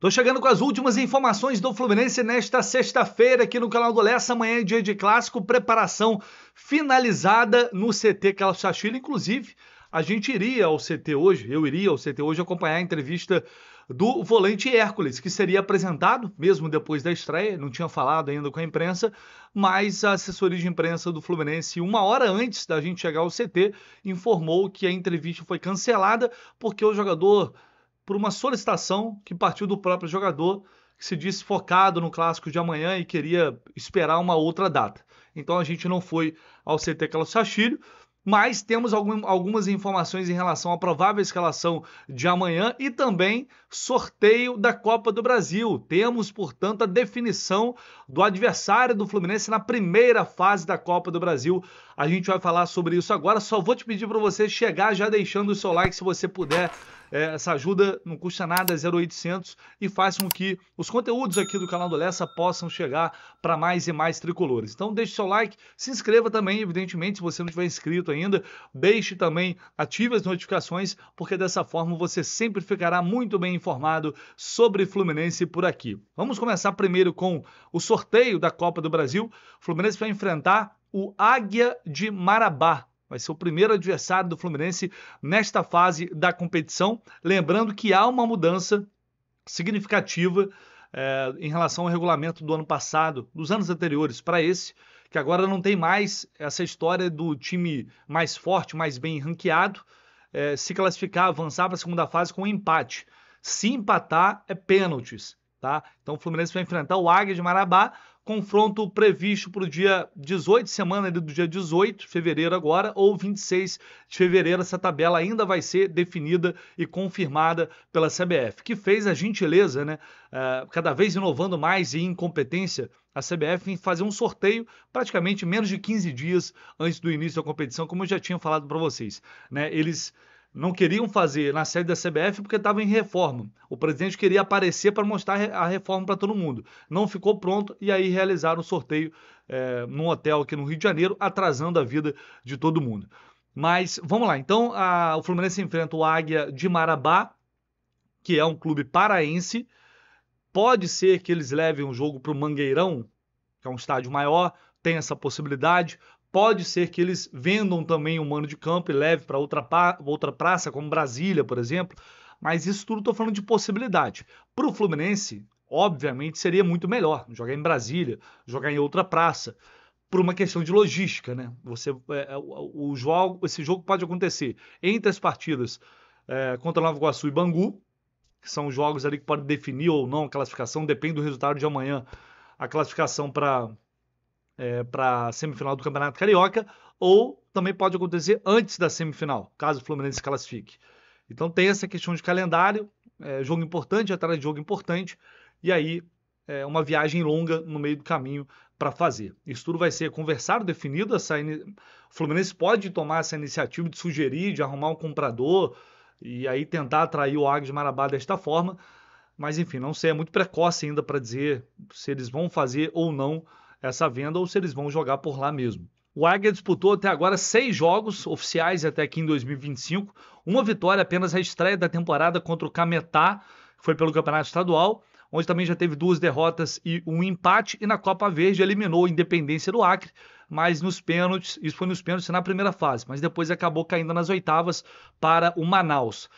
Tô chegando com as últimas informações do Fluminense nesta sexta-feira aqui no canal do Lessa. Amanhã é dia de clássico, preparação finalizada no CT Carlos Chachila. Inclusive, a gente iria ao CT hoje, eu iria ao CT hoje acompanhar a entrevista do volante Hércules, que seria apresentado mesmo depois da estreia, não tinha falado ainda com a imprensa, mas a assessoria de imprensa do Fluminense, uma hora antes da gente chegar ao CT, informou que a entrevista foi cancelada porque o jogador, por uma solicitação que partiu do próprio jogador, que se disse focado no clássico de amanhã e queria esperar uma outra data. Então a gente não foi ao CT Carlos Chachila, mas temos algumas informações em relação à provável escalação de amanhã e também sorteio da Copa do Brasil. Temos, portanto, a definição do adversário do Fluminense na primeira fase da Copa do Brasil. A gente vai falar sobre isso agora. Só vou te pedir para você chegar já deixando o seu like se você puder. Essa ajuda não custa nada, é 0800 e faz com que os conteúdos aqui do canal do Lessa possam chegar para mais e mais tricolores. Então deixe seu like, se inscreva também, evidentemente, se você não tiver inscrito ainda, deixe também, ative as notificações, porque dessa forma você sempre ficará muito bem informado sobre Fluminense por aqui. Vamos começar primeiro com o sorteio da Copa do Brasil. O Fluminense vai enfrentar o Águia de Marabá. Vai ser o primeiro adversário do Fluminense nesta fase da competição. Lembrando que há uma mudança significativa em relação ao regulamento do ano passado, dos anos anteriores para esse, que agora não tem mais essa história do time mais forte, mais bem ranqueado, se classificar, avançar para a segunda fase com um empate. Se empatar, é pênaltis. Tá? Então o Fluminense vai enfrentar o Águia de Marabá, confronto previsto para o dia 18, semana do dia 18 de fevereiro agora, ou 26 de fevereiro. Essa tabela ainda vai ser definida e confirmada pela CBF, que fez a gentileza, né, cada vez inovando mais em incompetência, a CBF em fazer um sorteio praticamente menos de 15 dias antes do início da competição, como eu já tinha falado para vocês. Né? Eles não queriam fazer na sede da CBF porque estava em reforma. O presidente queria aparecer para mostrar a reforma para todo mundo. Não ficou pronto e aí realizaram o sorteio num hotel aqui no Rio de Janeiro, atrasando a vida de todo mundo. Mas vamos lá. Então o Fluminense enfrenta o Águia de Marabá, que é um clube paraense. Pode ser que eles levem o jogo para o Mangueirão, que é um estádio maior, tem essa possibilidade. Pode ser que eles vendam também um mano de campo e leve para outra praça, como Brasília, por exemplo. Mas isso tudo estou falando de possibilidade. Para o Fluminense, obviamente, seria muito melhor jogar em Brasília, jogar em outra praça, por uma questão de logística, né? Esse jogo pode acontecer entre as partidas contra Nova Iguaçu e Bangu, que são jogos ali que podem definir ou não a classificação, depende do resultado de amanhã, a classificação para a semifinal do Campeonato Carioca, ou também pode acontecer antes da semifinal, caso o Fluminense se classifique. Então tem essa questão de calendário, jogo importante atrás de jogo importante, e aí uma viagem longa no meio do caminho para fazer. Isso tudo vai ser conversado, definido. O Fluminense pode tomar essa iniciativa de sugerir, de arrumar um comprador, e aí tentar atrair o Águia de Marabá desta forma, mas enfim, não sei, é muito precoce ainda para dizer se eles vão fazer ou não essa venda ou se eles vão jogar por lá mesmo. O Águia disputou até agora 6 jogos oficiais até aqui em 2025, uma vitória apenas a estreia da temporada contra o Cametá, que foi pelo Campeonato Estadual, onde também já teve 2 derrotas e um empate, e na Copa Verde eliminou a Independência do Acre, mas nos pênaltis, isso foi nos pênaltis na primeira fase, mas depois acabou caindo nas oitavas para o Manaus.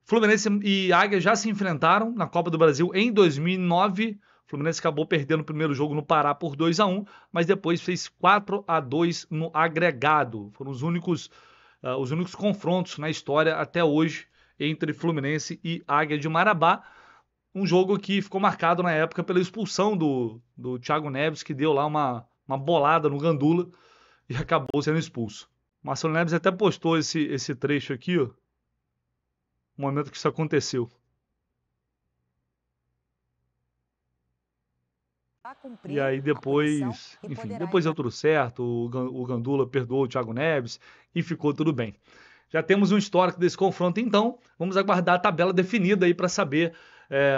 Fluminense e Águia já se enfrentaram na Copa do Brasil em 2009, o Fluminense acabou perdendo o primeiro jogo no Pará por 2-1, mas depois fez 4-2 no agregado. Foram os únicos confrontos na história até hoje entre Fluminense e Águia de Marabá. Um jogo que ficou marcado na época pela expulsão do Thiago Neves, que deu lá uma bolada no Gandula e acabou sendo expulso. O Marcelo Neves até postou esse trecho aqui, ó, no momento que isso aconteceu. E aí depois, enfim, depois deu tudo certo, o Gandula perdoou o Thiago Neves e ficou tudo bem. Já temos um histórico desse confronto, então vamos aguardar a tabela definida aí para saber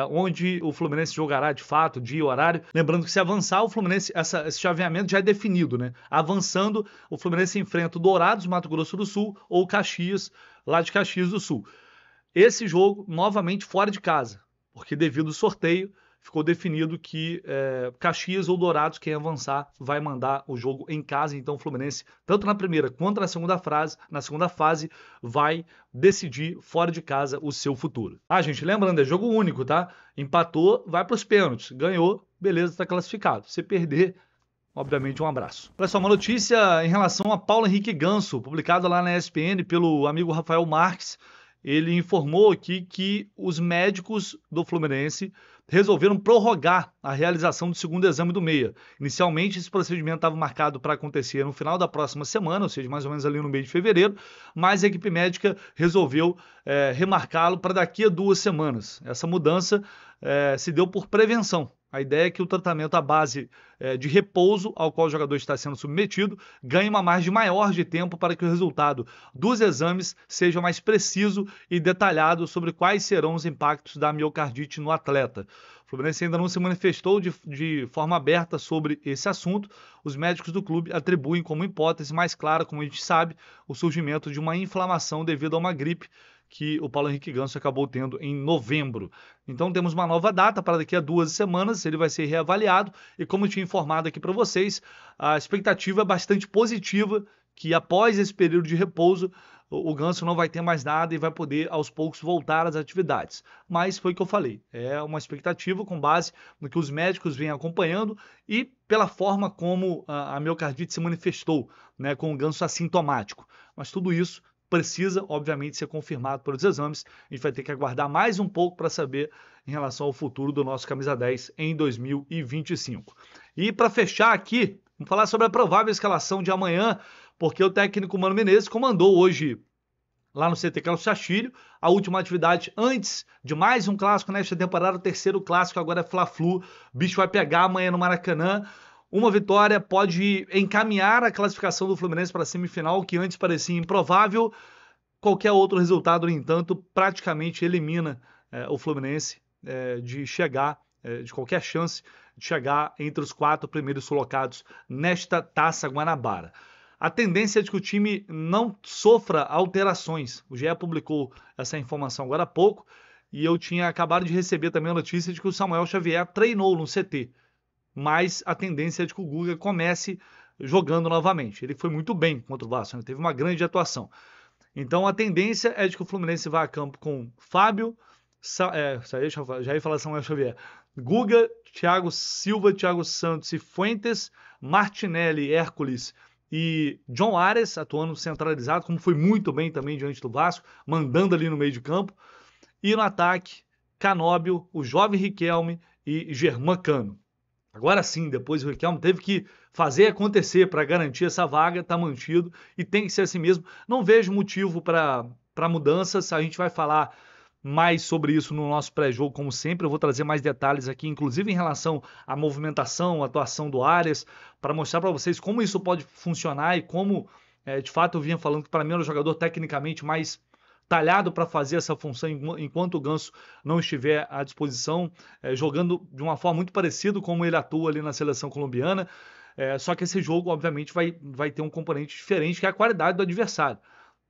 onde o Fluminense jogará de fato, dia e horário. Lembrando que se avançar, o Fluminense, esse chaveamento já é definido, né? Avançando, o Fluminense enfrenta o Dourados, Mato Grosso do Sul, ou Caxias, lá de Caxias do Sul. Esse jogo, novamente, fora de casa. porque devido ao sorteio, ficou definido que Caxias ou Dourados, quem avançar, vai mandar o jogo em casa. Então o Fluminense, tanto na primeira quanto na segunda fase, vai decidir fora de casa o seu futuro. Ah, gente, lembrando, é jogo único, tá? Empatou, vai para os pênaltis. Ganhou, beleza, está classificado. Se perder, obviamente, um abraço. Olha só, uma notícia em relação a Paulo Henrique Ganso, publicada lá na ESPN pelo amigo Rafael Marques. Ele informou aqui que os médicos do Fluminense resolveram prorrogar a realização do segundo exame do meia. Inicialmente, esse procedimento estava marcado para acontecer no final da próxima semana, ou seja, mais ou menos ali no mês de fevereiro, mas a equipe médica resolveu remarcá-lo para daqui a 2 semanas. Essa mudança se deu por prevenção. A ideia é que o tratamento à base de repouso ao qual o jogador está sendo submetido ganhe uma margem maior de tempo para que o resultado dos exames seja mais preciso e detalhado sobre quais serão os impactos da miocardite no atleta. O Fluminense ainda não se manifestou de forma aberta sobre esse assunto. Os médicos do clube atribuem como hipótese mais clara, como a gente sabe, o surgimento de uma inflamação devido a uma gripe que o Paulo Henrique Ganso acabou tendo em novembro. Então temos uma nova data para daqui a 2 semanas, ele vai ser reavaliado e como eu tinha informado aqui para vocês, a expectativa é bastante positiva que após esse período de repouso o Ganso não vai ter mais nada e vai poder aos poucos voltar às atividades. Mas foi o que eu falei, é uma expectativa com base no que os médicos vêm acompanhando e pela forma como a miocardite se manifestou, né, com o Ganso assintomático. Mas tudo isso precisa, obviamente, ser confirmado pelos exames. A gente vai ter que aguardar mais um pouco para saber em relação ao futuro do nosso camisa 10 em 2025. E para fechar aqui, vamos falar sobre a provável escalação de amanhã, porque o técnico Mano Menezes comandou hoje lá no CT Carlos Castilho, a última atividade antes de mais um clássico nesta temporada, o terceiro clássico, agora é Fla-Flu, o bicho vai pegar amanhã no Maracanã. Uma vitória pode encaminhar a classificação do Fluminense para a semifinal, que antes parecia improvável. Qualquer outro resultado, no entanto, praticamente elimina o Fluminense de chegar, de qualquer chance de chegar entre os 4 primeiros colocados nesta Taça Guanabara. A tendência é de que o time não sofra alterações. O GE publicou essa informação agora há pouco e eu tinha acabado de receber também a notícia de que o Samuel Xavier treinou no CT. Mas a tendência é de que o Guga comece jogando novamente. Ele foi muito bem contra o Vasco, né? Teve uma grande atuação. Então a tendência é de que o Fluminense vá a campo com Fábio, já ia falar Samuel Xavier, Guga, Thiago Silva, Thiago Santos e Fuentes, Martinelli, Hércules e John Ares atuando centralizado, como foi muito bem também diante do Vasco, mandando ali no meio de campo. E no ataque, Canóbio, o jovem Riquelme e Germán Cano. Agora sim, depois o Riquelme teve que fazer acontecer para garantir essa vaga, está mantido e tem que ser assim mesmo. Não vejo motivo para mudanças, a gente vai falar mais sobre isso no nosso pré-jogo, como sempre. Eu vou trazer mais detalhes aqui, inclusive em relação à movimentação, à atuação do Arias, para mostrar para vocês como isso pode funcionar e como, de fato, eu vinha falando que para mim era o jogador tecnicamente mais talhado para fazer essa função enquanto o Ganso não estiver à disposição, jogando de uma forma muito parecida como ele atua ali na seleção colombiana, só que esse jogo obviamente vai ter um componente diferente, que é a qualidade do adversário,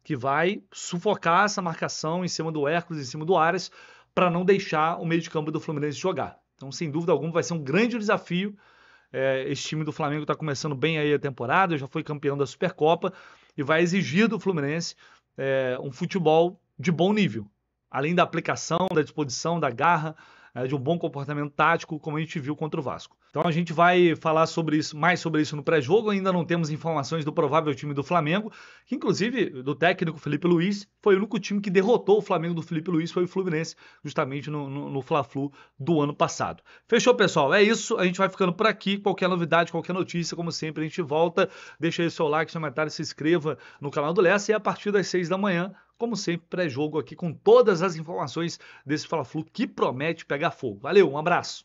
que vai sufocar essa marcação em cima do Hércules, em cima do Arias, para não deixar o meio de campo do Fluminense jogar. Então, sem dúvida alguma, vai ser um grande desafio. Esse time do Flamengo está começando bem aí a temporada, já foi campeão da Supercopa e vai exigir do Fluminense um futebol de bom nível, além da aplicação, da disposição, da garra, de um bom comportamento tático, como a gente viu contra o Vasco. Então a gente vai falar mais sobre isso no pré-jogo. Ainda não temos informações do provável time do Flamengo, que inclusive do técnico Felipe Luiz, foi o único time que derrotou o Flamengo do Felipe Luiz, foi o Fluminense, justamente no Fla-Flu do ano passado. Fechou, pessoal? É isso, a gente vai ficando por aqui. Qualquer novidade, qualquer notícia, como sempre, a gente volta. Deixa aí seu like, seu comentário, se inscreva no canal do Lessa e a partir das 6 da manhã, como sempre, pré-jogo aqui com todas as informações desse Fla-Flu que promete pegar fogo. Valeu, um abraço!